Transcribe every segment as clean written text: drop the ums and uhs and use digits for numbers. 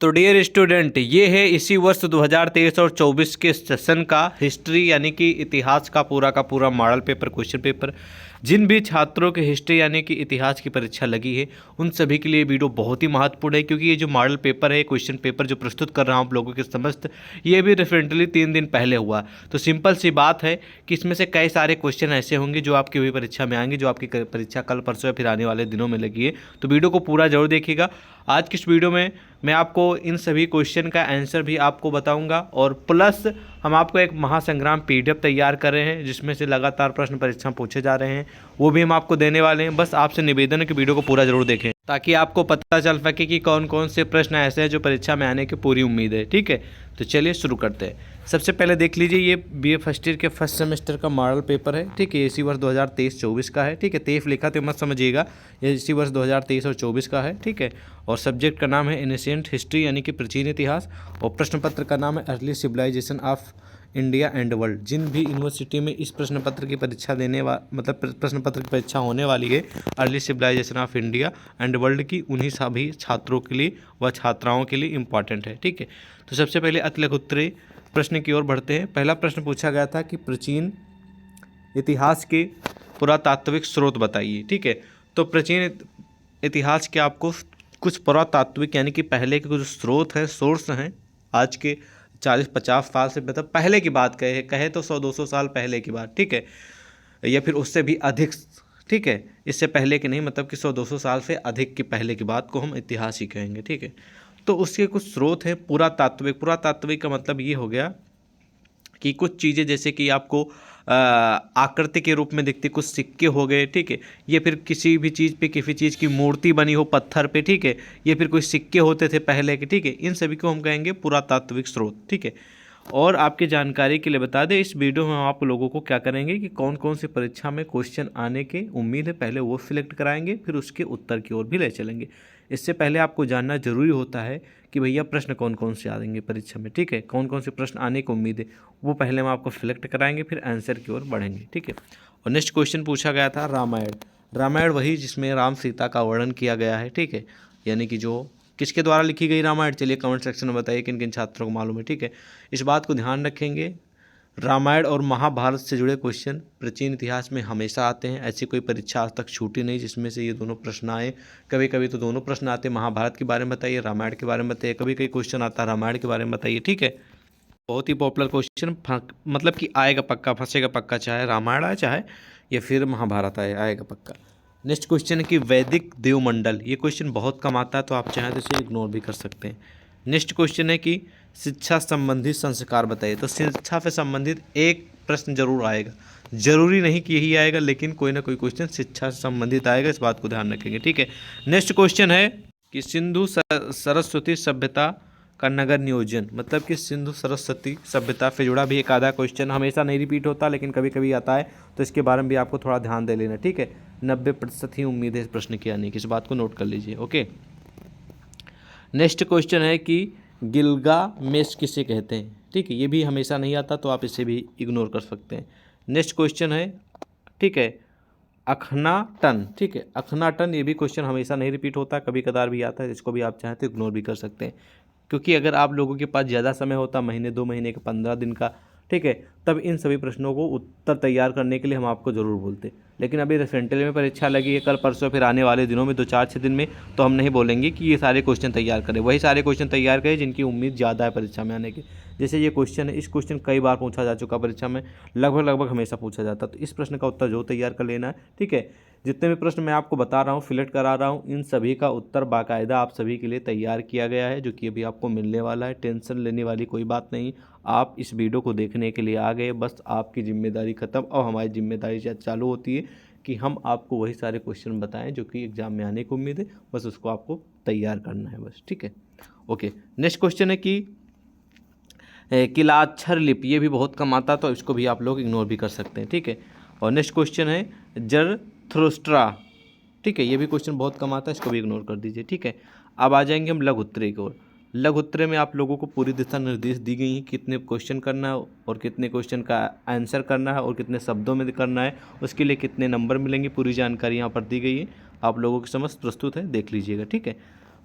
तो dear student, ये है इसी वर्ष 2023 और 24 के सेशन का हिस्ट्री यानी कि इतिहास का पूरा मॉडल पेपर, क्वेश्चन पेपर। जिन भी छात्रों के हिस्ट्री यानी कि इतिहास की परीक्षा लगी है उन सभी के लिए वीडियो बहुत ही महत्वपूर्ण है, क्योंकि ये जो मॉडल पेपर है, क्वेश्चन पेपर जो प्रस्तुत कर रहा हूँ आप लोगों के समस्त, ये भी रिसेंटली 3 दिन पहले हुआ। तो सिंपल सी बात है कि इसमें से कई सारे क्वेश्चन ऐसे होंगे जो आपकी भी परीक्षा में आएंगे, जो आपकी परीक्षा कल परसों या फिर आने वाले दिनों में लगी है। तो वीडियो को पूरा जरूर देखिएगा। आज की इस वीडियो में मैं आपको इन सभी क्वेश्चन का आंसर भी आपको बताऊंगा, और प्लस हम आपको एक महासंग्राम पीडीएफ तैयार कर रहे हैं जिसमें से लगातार प्रश्न परीक्षा पूछे जा रहे हैं, वो भी हम आपको देने वाले हैं। बस आपसे निवेदन है कि वीडियो को पूरा जरूर देखें ताकि आपको पता चल सके कि कौन कौन से प्रश्न ऐसे हैं जो परीक्षा में आने की पूरी उम्मीद है। ठीक है, तो चलिए शुरू करते हैं। सबसे पहले देख लीजिए, ये बीए फर्स्ट ईयर के फर्स्ट सेमेस्टर का मॉडल पेपर है। ठीक है, इसी वर्ष 2023-24 का है। ठीक है, 23 लिखा तो मत समझिएगा, ये इसी वर्ष 2023 और 24 का है। ठीक है, और सब्जेक्ट का नाम है एनिशिएंट हिस्ट्री यानी कि प्राचीन इतिहास, और प्रश्न पत्र का नाम है early civilisation of India and world. जिन भी यूनिवर्सिटी में इस प्रश्न पत्र की परीक्षा मतलब प्रश्न पत्र की परीक्षा होने वाली है early civilisation of India and world की, उन्हीं सभी छात्रों के लिए व छात्राओं के लिए इम्पॉर्टेंट है। ठीक है, तो सबसे पहले अतिलघुत्तरीय प्रश्न की ओर बढ़ते हैं। पहला प्रश्न पूछा गया था कि प्राचीन इतिहास के पुरातात्विक स्रोत बताइए। ठीक है, तो प्राचीन इतिहास के आपको कुछ पुरातात्विक यानी कि पहले के कुछ स्रोत हैं, सोर्स हैं, आज के 40-50 साल से, मतलब पहले की बात कहे तो 100-200 साल पहले की बात। ठीक है, या फिर उससे भी अधिक। ठीक है, इससे पहले की नहीं, मतलब कि 100-200 साल से अधिक की पहले की बात को हम इतिहास ही कहेंगे। ठीक है, तो उसके कुछ स्रोत हैं पुरातात्विक। पुरातात्विक का मतलब ये हो गया कि कुछ चीज़ें जैसे कि आपको आकृति के रूप में दिखती, कुछ सिक्के हो गए। ठीक है, ये फिर किसी भी चीज़ पे किसी चीज़ की मूर्ति बनी हो पत्थर पे। ठीक है, ये फिर कोई सिक्के होते थे पहले के। ठीक है, इन सभी को हम कहेंगे पुरातात्विक स्रोत। ठीक है, और आपकी जानकारी के लिए बता दें, इस वीडियो में हम आप लोगों को क्या करेंगे कि कौन कौन सी परीक्षा में क्वेश्चन आने की उम्मीद है पहले वो सिलेक्ट कराएंगे, फिर उसके उत्तर की ओर भी ले चलेंगे। इससे पहले आपको जानना जरूरी होता है कि भैया प्रश्न कौन कौन से आएंगे परीक्षा में। ठीक है, कौन कौन से प्रश्न आने की उम्मीद है वो पहले हम आपको सिलेक्ट कराएंगे, फिर आंसर की ओर बढ़ेंगे। ठीक है, और नेक्स्ट क्वेश्चन पूछा गया था रामायण। रामायण वही जिसमें राम सीता का वर्णन किया गया है। ठीक है, यानी कि जो किसके द्वारा लिखी गई रामायण, चलिए कमेंट सेक्शन में बताइए किन किन छात्रों को मालूम है। ठीक है, इस बात को ध्यान रखेंगे, रामायण और महाभारत से जुड़े क्वेश्चन प्राचीन इतिहास में हमेशा आते हैं। ऐसी कोई परीक्षा आज तक छूटी नहीं जिसमें से ये दोनों प्रश्न आए। कभी कभी तो दोनों प्रश्न आते हैं, महाभारत के बारे में बताइए, रामायण के बारे में बताइए, कभी कभी क्वेश्चन आता है रामायण के बारे में बताइए। ठीक है, बहुत ही पॉपुलर क्वेश्चन, मतलब कि आएगा पक्का, फंसेगा पक्का, चाहे रामायण आए चाहे या फिर महाभारत आए, आएगा पक्का। नेक्स्ट क्वेश्चन है कि वैदिक देवमंडल। ये क्वेश्चन बहुत कम आता है, तो आप चाहें तो इसे इग्नोर भी कर सकते हैं। नेक्स्ट क्वेश्चन है कि शिक्षा संबंधित संस्कार बताइए। तो शिक्षा से संबंधित एक प्रश्न जरूर आएगा, जरूरी नहीं कि यही आएगा, लेकिन कोई ना कोई क्वेश्चन शिक्षा से संबंधित आएगा, इस बात को ध्यान रखेंगे। ठीक है, नेक्स्ट क्वेश्चन है कि सिंधु सरस्वती सभ्यता का नगर नियोजन, मतलब कि सिंधु सरस्वती सभ्यता से जुड़ा भी एक आधा क्वेश्चन, हमेशा नहीं रिपीट होता लेकिन कभी कभी आता है, तो इसके बारे में भी आपको थोड़ा ध्यान दे लेना। ठीक है, 90% ही उम्मीद है इस प्रश्न की आने की, इस बात को नोट कर लीजिए। ओके, नेक्स्ट क्वेश्चन है कि गिलगामेश किसे कहते हैं। ठीक है, ये भी हमेशा नहीं आता, तो आप इसे भी इग्नोर कर सकते हैं। नेक्स्ट क्वेश्चन है, ठीक है, अखनाटन। ठीक है, अखनाटन, ये भी क्वेश्चन हमेशा नहीं रिपीट होता, कभी कदार भी आता है, इसको भी आप चाहें तो इग्नोर भी कर सकते हैं, क्योंकि अगर आप लोगों के पास ज़्यादा समय होता, महीने 2 महीने का, 15 दिन का, ठीक है, तब इन सभी प्रश्नों को उत्तर तैयार करने के लिए हम आपको ज़रूर बोलते। लेकिन अभी रिसेंटली में परीक्षा लगी है, कल परसों फिर आने वाले दिनों में 2-4-6 दिन में, तो हम नहीं बोलेंगे कि ये सारे क्वेश्चन तैयार करें। वही सारे क्वेश्चन तैयार करें जिनकी उम्मीद ज़्यादा है परीक्षा में आने की। जैसे ये क्वेश्चन है, इस क्वेश्चन कई बार पूछा जा चुका परीक्षा में, लगभग हमेशा पूछा जाता, तो इस प्रश्न का उत्तर जो तैयार कर लेना है। ठीक है, जितने भी प्रश्न मैं आपको बता रहा हूँ, सिलेक्ट करा रहा हूँ, इन सभी का उत्तर बाकायदा आप सभी के लिए तैयार किया गया है, जो कि अभी आपको मिलने वाला है। टेंशन लेने वाली कोई बात नहीं, आप इस वीडियो को देखने के लिए आ गए, बस आपकी जिम्मेदारी ख़त्म, और हमारी जिम्मेदारी चालू होती है कि हम आपको वही सारे क्वेश्चन बताएं जो कि एग्जाम में आने की उम्मीद है, बस उसको आपको तैयार करना है बस। ठीक है, ओके, नेक्स्ट क्वेश्चन है कि किलाक्षर लिपि, ये भी बहुत कम आता, तो इसको भी आप लोग इग्नोर भी कर सकते हैं। ठीक है, और नेक्स्ट क्वेश्चन है जरथुस्ट्रा। ठीक है, ये भी क्वेश्चन बहुत कम आता है, इसको भी इग्नोर कर दीजिए। ठीक है, अब आ जाएंगे हम लघु उत्तरीय की ओर। लघु उत्तरीय में आप लोगों को पूरी दिशा निर्देश दी गई हैं, कितने क्वेश्चन करना है और कितने क्वेश्चन का आंसर करना है और कितने शब्दों में करना है, उसके लिए कितने नंबर मिलेंगे, पूरी जानकारी यहाँ पर दी गई है, आप लोगों के समझ प्रस्तुत है, देख लीजिएगा। ठीक है,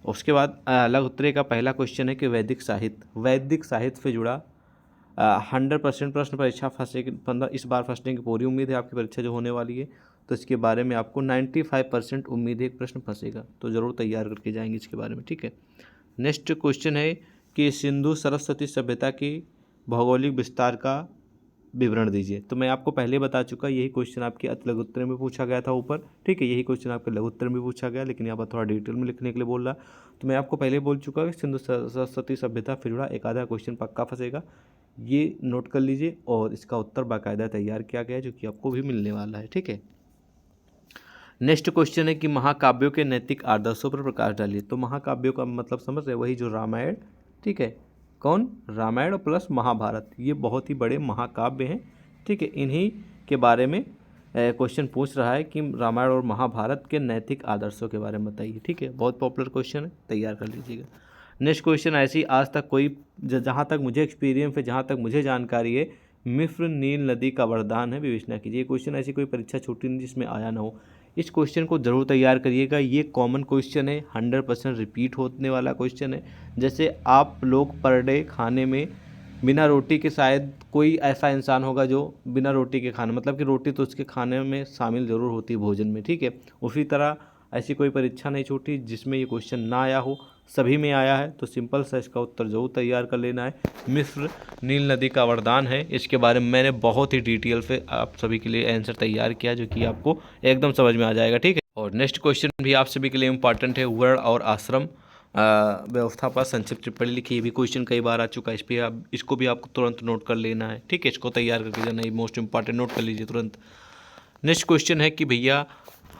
उसके बाद लघु उत्तरीय का पहला क्वेश्चन है कि वैदिक साहित्य से जुड़ा 100% प्रश्न परीक्षा फंसे 15 इस बार फंसने की पूरी उम्मीद है। आपकी परीक्षा जो होने वाली है तो इसके बारे में आपको 95% उम्मीद है एक प्रश्न फंसेगा, तो ज़रूर तैयार करके जाएंगे इसके बारे में, ठीक है। नेक्स्ट क्वेश्चन है कि सिंधु सरस्वती सभ्यता की भौगोलिक विस्तार का विवरण दीजिए। तो मैं आपको पहले बता चुका, यही क्वेश्चन आपके अति लघु उत्तर में पूछा गया था ऊपर, ठीक है। यही क्वेश्चन आपके लघु उत्तर में पूछा गया, लेकिन यहाँ पर थोड़ा डिटेल में लिखने के लिए बोल रहा। तो मैं आपको पहले बोल चुका कि सिंधु सरस्वती सभ्यता फिर जुड़ा एक आधा क्वेश्चन पक्का फंसेगा, ये नोट कर लीजिए। और इसका उत्तर बाकायदा तैयार किया गया है जो कि आपको भी मिलने वाला है, ठीक है। नेक्स्ट क्वेश्चन है कि महाकाव्यों के नैतिक आदर्शों पर प्रकाश डालिए। तो महाकाव्यों का मतलब समझ रहे, वही जो रामायण, ठीक है, कौन, रामायण प्लस महाभारत, ये बहुत ही बड़े महाकाव्य हैं, ठीक है। इन्हीं के बारे में क्वेश्चन पूछ रहा है कि रामायण और महाभारत के नैतिक आदर्शों के बारे में बताइए, ठीक है। बहुत पॉपुलर क्वेश्चन है, तैयार कर लीजिएगा। नेक्स्ट क्वेश्चन ऐसी आज तक कोई, जहाँ तक मुझे एक्सपीरियंस है, जहाँ तक मुझे जानकारी है, मिस्र नील नदी का वरदान है, विवेचना कीजिए। क्वेश्चन ऐसी कोई परीक्षा छूटी नहीं जिसमें आया ना हो। इस क्वेश्चन को जरूर तैयार करिएगा, ये कॉमन क्वेश्चन है, 100% रिपीट होने वाला क्वेश्चन है। जैसे आप लोग पर डे खाने में बिना रोटी के, शायद कोई ऐसा इंसान होगा जो बिना रोटी के खाना, मतलब कि रोटी तो उसके खाने में शामिल ज़रूर होती है भोजन में, ठीक है। उसी तरह ऐसी कोई परीक्षा नहीं छूटी जिसमें ये क्वेश्चन ना आया हो, सभी में आया है। तो सिंपल सा इसका उत्तर जरूर तैयार कर लेना है। मिस्र नील नदी का वरदान है, इसके बारे में मैंने बहुत ही डिटेल से आप सभी के लिए आंसर तैयार किया जो कि आपको एकदम समझ में आ जाएगा, ठीक है। और नेक्स्ट क्वेश्चन भी आप सभी के लिए इंपॉर्टेंट है, वर्ण और आश्रम व्यवस्था पर संक्षिप्त टिप्पणी लिखी। ये भी क्वेश्चन कई बार आ चुका है, इस पर आप इसको भी आपको तुरंत नोट कर लेना है, ठीक है। इसको तैयार करके जाना, ये मोस्ट इंपॉर्टेंट, नोट कर लीजिए तुरंत। नेक्स्ट क्वेश्चन है कि भैया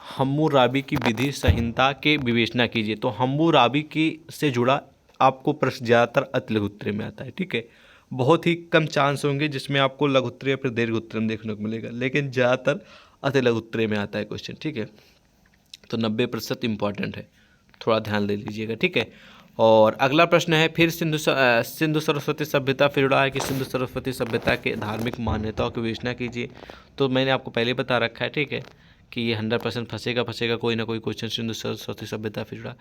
हम्मुराबी की विधि संहिता के विवेचना कीजिए। तो हम्मुराबी की से जुड़ा आपको प्रश्न ज़्यादातर अति लघु उत्तरीय में आता है, ठीक है। बहुत ही कम चांस होंगे जिसमें आपको लघु उत्तरीय फिर दीर्घ उत्तरीय में देखने को मिलेगा, लेकिन ज़्यादातर अति लघु उत्तरीय में आता है क्वेश्चन, ठीक है। तो 90% इंपॉर्टेंट है, थोड़ा ध्यान दे लीजिएगा, ठीक है। और अगला प्रश्न है, फिर सिंधु सरस्वती सभ्यता फिर जुड़ा है कि सिंधु सरस्वती सभ्यता के धार्मिक मान्यताओं की विवेचना कीजिए। तो मैंने आपको पहले बता रखा है, ठीक है, कि ये 100% फंसेगा कोई ना कोई क्वेश्चन सिंधु सरस्वती सभ्यता फिर जुड़ा।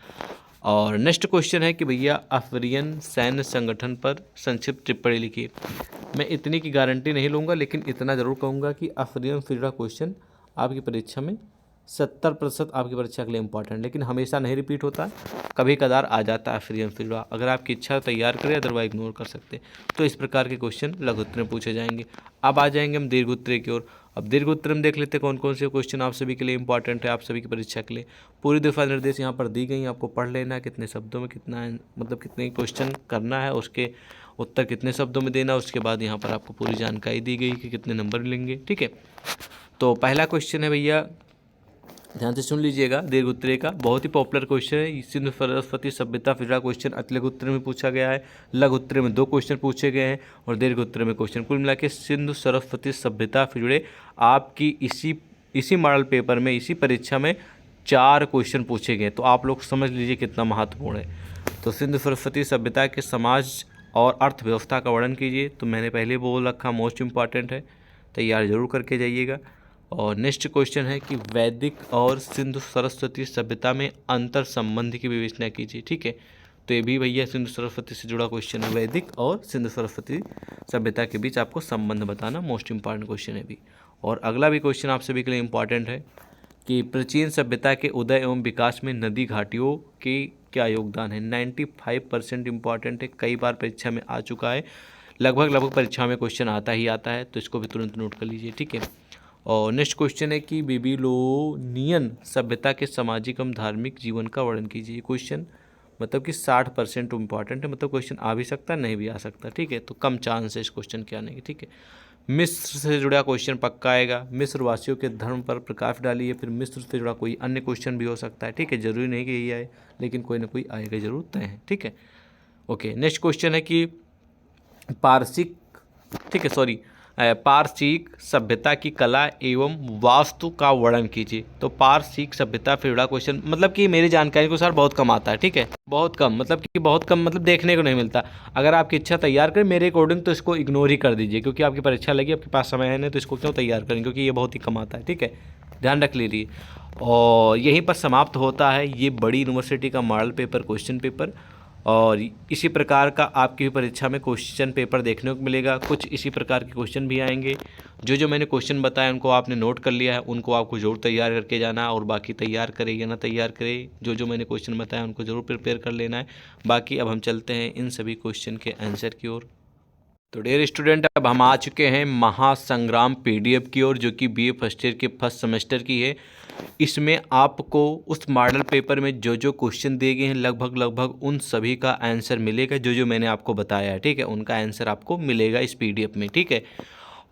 और नेक्स्ट क्वेश्चन है कि भैया अफरीन सैन्य संगठन पर संक्षिप्त टिप्पणी लिखिए। मैं इतनी की गारंटी नहीं लूँगा, लेकिन इतना ज़रूर कहूँगा कि अफरीन फिर जुड़ा क्वेश्चन आपकी परीक्षा में 70% आपकी परीक्षा के लिए इंपॉर्टेंट, लेकिन हमेशा नहीं रिपीट होता, कभी कदार आ जाता है फ्री एंड फिर। अगर आपकी इच्छा तैयार करें, अदरवाइज इग्नोर कर सकते हैं। तो इस प्रकार के क्वेश्चन लघु उत्तर में पूछे जाएंगे। अब आ जाएंगे हम दीर्घ उत्तरीय की ओर। अब दीर्घ उत्तर में देख लेते हैं कौन कौन से क्वेश्चन आप सभी के लिए इंपॉर्टेंट है, आप सभी की परीक्षा के लिए। पूरी दिशा निर्देश यहाँ पर दी गई, आपको पढ़ लेना है, कितने शब्दों में कितना मतलब कितने क्वेश्चन करना है, उसके उत्तर कितने शब्दों में देना, उसके बाद यहाँ पर आपको पूरी जानकारी दी गई कि कितने नंबर मिलेंगे, ठीक है। तो पहला क्वेश्चन है भैया, ध्यान से सुन लीजिएगा, दीर्घ उत्तरीय का बहुत ही पॉपुलर क्वेश्चन है। सिंधु सरस्वती सभ्यता फिर क्वेश्चन अति लघु उत्तरीय में पूछा गया है, लघु उत्तरीय में 2 क्वेश्चन पूछे गए हैं और दीर्घ उत्तरीय में क्वेश्चन। कुल मिला के सिंधु सरस्वती सभ्यता फिर जुड़े आपकी इसी मॉडल पेपर में, इसी परीक्षा में 4 क्वेश्चन पूछे गए। तो आप लोग समझ लीजिए कितना महत्वपूर्ण है। तो सिंधु सरस्वती सभ्यता के समाज और अर्थव्यवस्था का वर्णन कीजिए। तो मैंने पहले बोल रखा, मोस्ट इम्पॉर्टेंट है, तैयार जरूर करके जाइएगा। और नेक्स्ट क्वेश्चन है कि वैदिक और सिंधु सरस्वती सभ्यता में अंतर संबंध की विवेचना कीजिए, ठीक है। तो ये भी भैया सिंधु सरस्वती से जुड़ा क्वेश्चन है, वैदिक और सिंधु सरस्वती सभ्यता के बीच आपको संबंध बताना, मोस्ट इंपॉर्टेंट क्वेश्चन है भी। और अगला भी क्वेश्चन आप सभी के लिए इंपॉर्टेंट है कि प्राचीन सभ्यता के उदय एवं विकास में नदी घाटियों के क्या योगदान है। 95% इंपॉर्टेंट है, कई बार परीक्षा में आ चुका है, लगभग परीक्षा में क्वेश्चन आता ही आता है, तो इसको भी तुरंत नोट कर लीजिए, ठीक है। और नेक्स्ट क्वेश्चन है कि बेबीलोनियन सभ्यता के सामाजिक एवं धार्मिक जीवन का वर्णन कीजिए। क्वेश्चन मतलब कि 60% इंपॉर्टेंट है, मतलब क्वेश्चन आ भी सकता है, नहीं भी आ सकता, ठीक है। तो कम चांस है इस क्वेश्चन के आने की, ठीक है। मिस्र से जुड़ा क्वेश्चन पक्का आएगा, मिस्र वासियों के धर्म पर प्रकाश डालिए। फिर मिस्र से जुड़ा कोई अन्य क्वेश्चन भी हो सकता है, ठीक है, जरूरी नहीं कि यही आए, लेकिन कोई ना कोई आएगा जरूर, तय है, ठीक है। ओके, नेक्स्ट क्वेश्चन है कि पारसिक सभ्यता की कला एवं वास्तु का वर्णन कीजिए। तो पारसिक सभ्यता फिर जुड़ा क्वेश्चन, मतलब कि मेरी जानकारी के अनुसार बहुत कम आता है, ठीक है, बहुत कम, मतलब देखने को नहीं मिलता। अगर आपकी इच्छा तैयार करें मेरे अकॉर्डिंग तो इसको इग्नोर ही कर दीजिए, क्योंकि आपकी परीक्षा लगी, आपके पास समय है नहीं, तो इसको क्यों तैयार करें, क्योंकि ये बहुत ही कम आता है, ठीक है, ध्यान रख लीजिए। और यहीं पर समाप्त होता है ये बड़ी यूनिवर्सिटी का मॉडल पेपर क्वेश्चन पेपर। और इसी प्रकार का आपकी परीक्षा में क्वेश्चन पेपर देखने को मिलेगा। कुछ इसी प्रकार के क्वेश्चन भी आएंगे। जो मैंने क्वेश्चन बताया उनको आपने नोट कर लिया है, उनको आपको ज़रूर तैयार करके जाना है। और बाकी तैयार करे या ना तैयार करे, जो मैंने क्वेश्चन बताया उनको ज़रूर प्रिपेयर कर लेना है। बाकी अब हम चलते हैं इन सभी क्वेश्चन के आंसर की ओर। तो डियर स्टूडेंट, अब हम आ चुके हैं महासंग्राम पीडीएफ की ओर, जो कि बीए फर्स्ट ईयर के फर्स्ट सेमेस्टर की है। इसमें आपको उस मॉडल पेपर में जो क्वेश्चन दिए गए हैं लगभग उन सभी का आंसर मिलेगा। जो मैंने आपको बताया है, ठीक है, उनका आंसर आपको मिलेगा इस पीडीएफ में, ठीक है।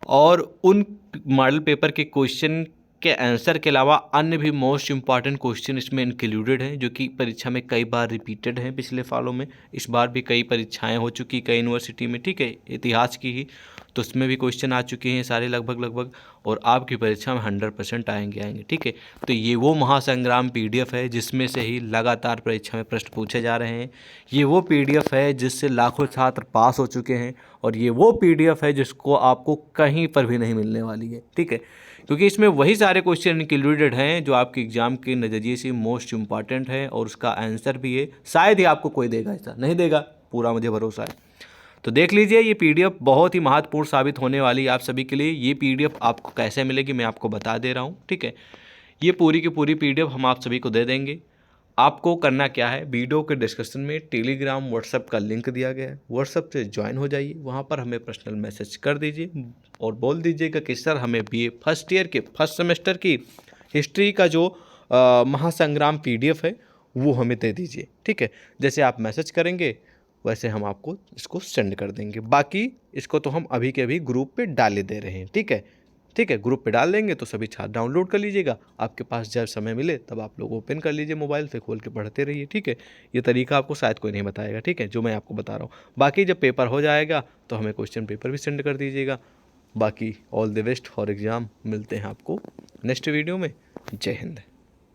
और उन मॉडल पेपर के क्वेश्चन के आंसर के अलावा अन्य भी मोस्ट इम्पॉर्टेंट क्वेश्चन इसमें इंक्लूडेड हैं, जो कि परीक्षा में कई बार रिपीटेड हैं पिछले सालों में। इस बार भी कई परीक्षाएं हो चुकी कई यूनिवर्सिटी में, ठीक है, इतिहास की ही। तो उसमें भी क्वेश्चन आ चुके हैं सारे लगभग और आपकी परीक्षा में 100% आएंगे, ठीक है। तो ये वो महासंग्राम पीडीएफ है जिसमें से ही लगातार परीक्षा में प्रश्न पूछे जा रहे हैं। ये वो पीडीएफ है जिससे लाखों छात्र पास हो चुके हैं। और ये वो पीडीएफ है जिसको आपको कहीं पर भी नहीं मिलने वाली है, ठीक है, क्योंकि इसमें वही सारे क्वेश्चन इंक्लूडेड हैं जो आपके एग्जाम के नज़रिए से मोस्ट इम्पॉर्टेंट है। और उसका आंसर भी है, शायद ही आपको कोई देगा, ऐसा नहीं देगा, पूरा मुझे भरोसा है। तो देख लीजिए, ये पीडीएफ बहुत ही महत्वपूर्ण साबित होने वाली है आप सभी के लिए। ये पीडीएफ आपको कैसे मिलेगी मैं आपको बता दे रहा हूँ, ठीक है। ये पूरी की पूरी पीडीएफ हम आप सभी को दे देंगे। आपको करना क्या है, वीडियो के डिस्क्रिप्शन में टेलीग्राम व्हाट्सएप का लिंक दिया गया है, व्हाट्सएप से ज्वाइन हो जाइए। वहाँ पर हमें पर्सनल मैसेज कर दीजिए और बोल दीजिएगा कि सर हमें बीए फर्स्ट ईयर के फर्स्ट सेमेस्टर की हिस्ट्री का जो महासंग्राम पीडीएफ है वो हमें दे दीजिए, ठीक है। जैसे आप मैसेज करेंगे वैसे हम आपको इसको सेंड कर देंगे। बाकी इसको तो हम अभी के अभी ग्रुप पे डाले दे रहे हैं, ठीक है, ठीक है। ग्रुप पे डाल देंगे तो सभी छात्र डाउनलोड कर लीजिएगा। आपके पास जब समय मिले तब आप लोग ओपन कर लीजिए, मोबाइल से खोल के पढ़ते रहिए, ठीक है। ये तरीका आपको शायद कोई नहीं बताएगा, ठीक है, जो मैं आपको बता रहा हूँ। बाकी जब पेपर हो जाएगा तो हमें क्वेश्चन पेपर भी सेंड कर दीजिएगा। बाकी all the best for exam. मिलते हैं आपको नेक्स्ट वीडियो में। जय हिंद।